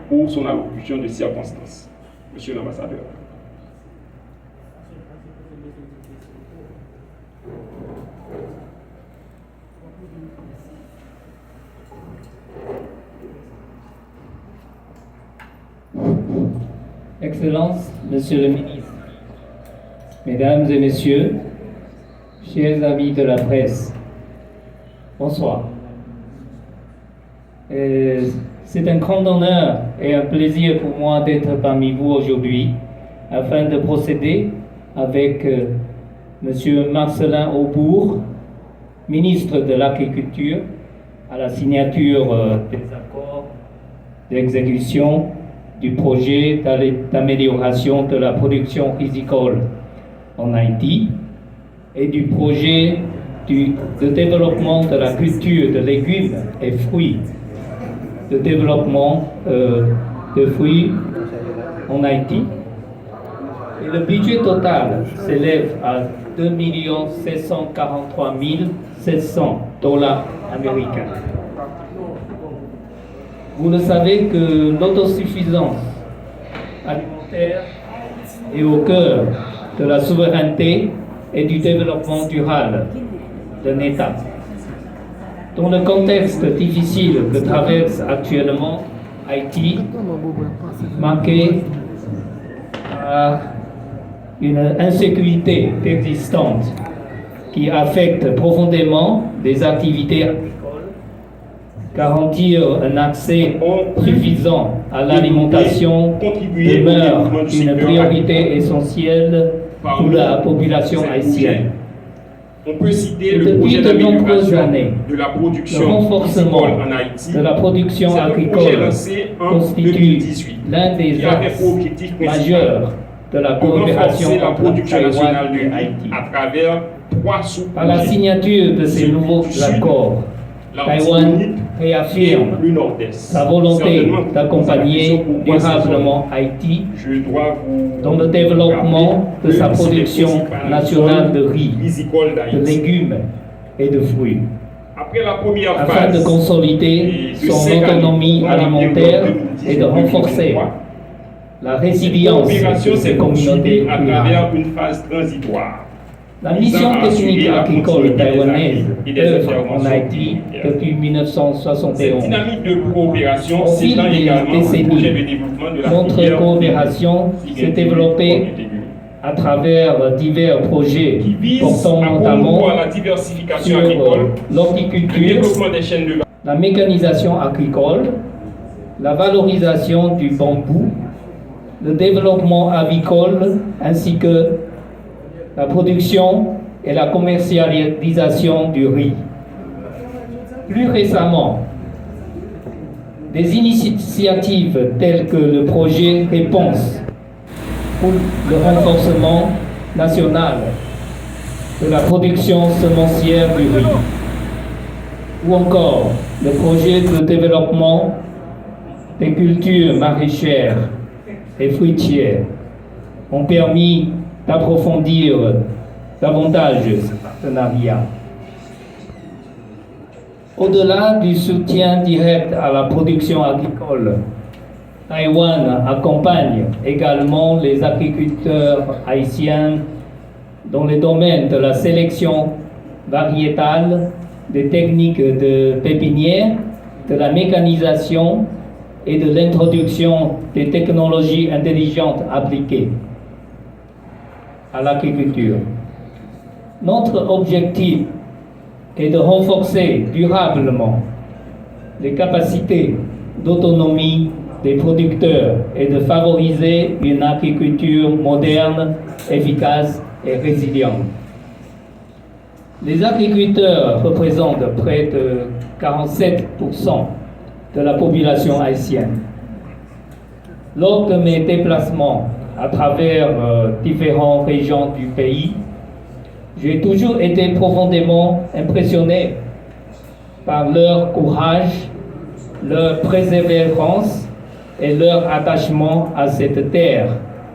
pour son allocution de circonstance. Monsieur l'ambassadeur. Excellences, Monsieur le ministre, Mesdames et Messieurs, chers amis de la presse, bonsoir. C'est un grand honneur et un plaisir pour moi d'être parmi vous aujourd'hui afin de procéder avec Monsieur Marcelin Aubourg, ministre de l'Agriculture, à la signature des accords d'exécution du projet d'amélioration de la production piscicole en Haïti et du projet de développement de la culture de légumes et fruits, de développement de fruits en Haïti. Et le budget total s'élève à 2 743 700 dollars américains. Vous le savez que l'autosuffisance alimentaire est au cœur de la souveraineté et du développement durable d'un État. Dans le contexte difficile que traverse actuellement Haïti, marqué par une insécurité existante qui affecte profondément les activités agricoles, garantir un accès suffisant à l'alimentation demeure une priorité essentielle pour la population haïtienne. On peut citer le projet d'amélioration de la production renforcement en Haïti, de la production agricole constitue l'un des axes majeurs de la coopération la entre production Taïwan nationale de et Haïti. à travers 3 sous-projets. Par la signature de ces nouveaux accords, Taïwan réaffirme le Nord-Est. sa volonté d'accompagner durablement Haïti dans le développement de sa production nationale de riz, de légumes et de fruits, Après la première afin phase, de consolider son autonomie alimentaire et de renforcer la résilience de ses communautés à rurales. travers une phase transitoire. La mission technique agricole taïwanaise œuvre en Haïti depuis Cette 1971. dynamique de coopération Au fil s'étend des également au projet de décennies, développement de la notre filière coopération s'est développée à travers divers projets qui vise portant à notamment promouvoir la diversification sur agricole, le l'horticulture, développement des chaînes de valeur, la mécanisation agricole, la valorisation du bambou, le développement avicole ainsi que la production et la commercialisation du riz. Plus récemment, des initiatives telles que le projet Réponse pour le renforcement national de la production semencière du riz, ou encore le projet de développement des cultures maraîchères et fruitières ont permis d'approfondir davantage ce partenariat. Au-delà du soutien direct à la production agricole, Taïwan accompagne également les agriculteurs haïtiens dans le domaine de la sélection variétale, des techniques de pépinière, de la mécanisation et de l'introduction des technologies intelligentes appliquées à l'agriculture. Notre objectif est de renforcer durablement les capacités d'autonomie des producteurs et de favoriser une agriculture moderne, efficace et résiliente. Les agriculteurs représentent près de 47% de la population haïtienne. Lors de mes déplacements à travers différentes régions du pays, j'ai toujours été profondément impressionné par leur courage, leur persévérance et leur attachement à cette terre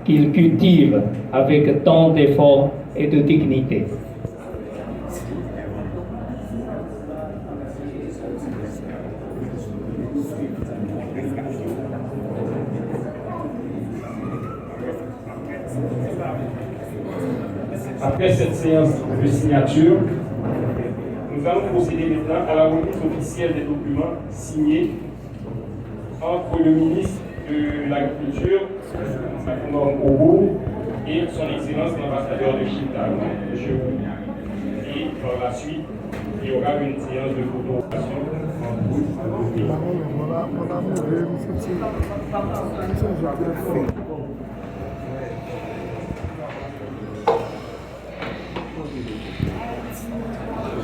qu'ils cultivent avec tant d'efforts et de dignité. Après cette séance de signature, nous allons procéder maintenant à la remise officielle des documents signés entre le ministre de l'Agriculture, et son Excellence l'ambassadeur de Chine, M. Wu. Et par la suite, il y aura une séance de photographie en groupe.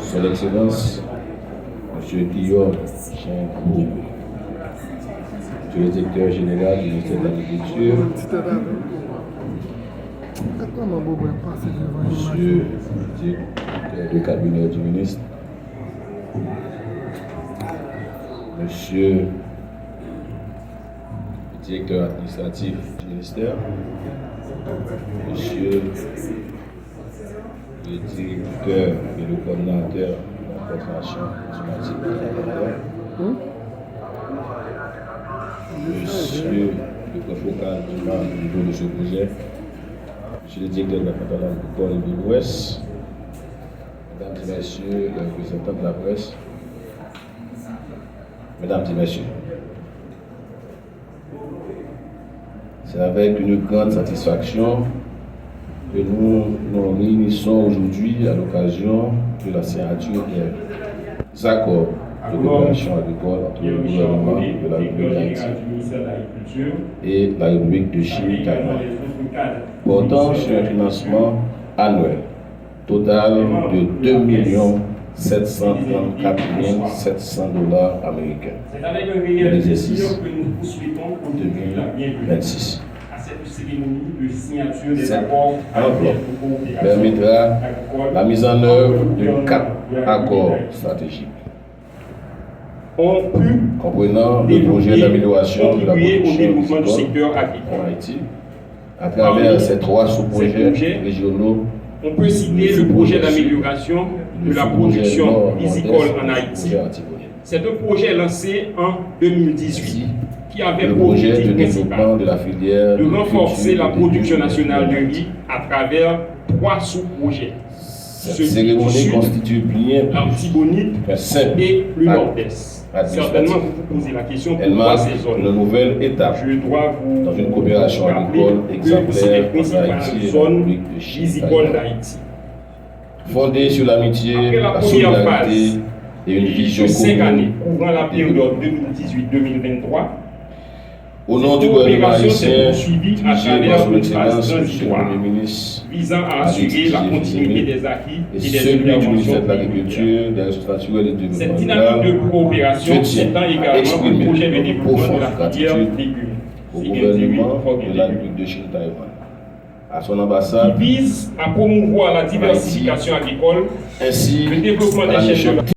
Son Excellence, M. Guillaume Chenkou, M. le directeur général du ministère de l'Agriculture, Monsieur le directeur du cabinet du ministre, Monsieur le directeur administratif du ministère, Monsieur le directeur et le coordinateur de la coordination climatique Monsieur le point focal au niveau de ce projet, Monsieur le directeur de la catalogue de Corée de l'Ouest, Mesdames et Messieurs les représentants de la presse, Mesdames et Messieurs, c'est avec une grande satisfaction que nous nous réunissons aujourd'hui à l'occasion de la signature des accords de coopération agricole entre le gouvernement de la République d'Haïti et la République de Chine Taïwan, portant sur un financement annuel total de 2 734 700 $ américains pour l'exercice 2026. Cette enveloppe permettra la mise en œuvre de 4 accords stratégiques comprenant le projet d'amélioration de la production du secteur agricole en Haïti à travers ces 3 sous-projets régionaux. On peut citer le projet d'amélioration de la production piscicole en Haïti. C'est un projet lancé en 2018 qui avait pour objectif principal de renforcer la production nationale de riz à travers 3 sous-projets. Cette cérémonie constitue bien l'Artibonite et le Nord-Est. Certainement, vous vous posez la question pourquoi ces zones. Une nouvelle étape dans une coopération agricole exemplaire entre Haïti et la République de Chine d'Haïti. Fondée sur l'amitié, la solidarité et une vision commune. 5 années, couvrant la période 2018-2023. Au nom du gouvernement haïtien, suivi à travers son une phase Excellence, transitoire Monsieur le ministre, visant à assurer la continuité des acquis et et des celui du interventions ministère de prioritaires. l'Agriculture, des ressources naturelles et du Cette développement dynamique de coopération je tiens s'étend à également au exprimer projet de notre développement de profonde la filière gratitude légumes. au gouvernement de la République de Chine Taïwan, à son ambassade, qui vise à promouvoir la diversification agricole, ainsi le développement à la des chaînes de mission